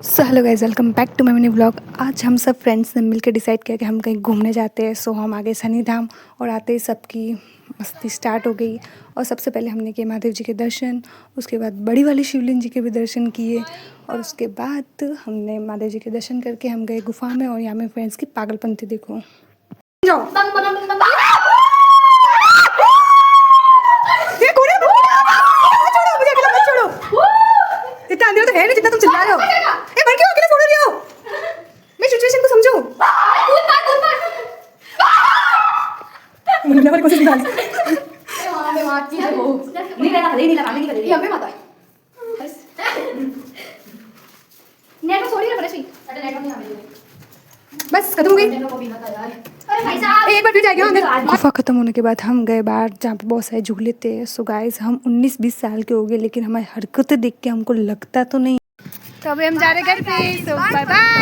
So hello guys, welcome back to my mini vlog. आज हम सब फ्रेंड्स ने मिलकर डिसाइड किया कि हम कहीं घूमने जाते हैं। सो हम आगे शनिधाम और आते ही सबकी मस्ती स्टार्ट हो गई। और सबसे पहले हमने किए महादेव जी के दर्शन, उसके बाद बड़ी वाली शिवलिंग जी के भी दर्शन किए और उसके बाद हमने महादेव जी के दर्शन करके हम गए गुफा में। और यहाँ में फ्रेंड्स की पागलपंती देखो। जाओ इतना अंधेरा तो है नहीं जितना तुम चिल्ला रहे हो। ए बन क्यों अकेले छोड़ रही हो? मैं सिचुएशन को समझो। मुन्ना वाली कोशिश निकाल। ए वहां पे मार की है वो। नहीं रहना नहीं लगा नहीं करेगी हमें माता है। बस नेटवर्क छोड़ी ना परेशान। अरे नेटवर्क नहीं हमें। बस खत्म हो गई। नेटवर्क को भी ना यार। अरे भाई साहब एक बार फिर जाएगा अंदर। गुफा खत्म होने के बाद हम गए बाहर जहाँ पे बहुत सारे झूले थे। सो गाइस हम 19-20 साल के हो गए, लेकिन हमारी हरकतें देख के हमको लगता तो नहीं। तो अभी हम जा रहे घर पे। सो बाय बाय।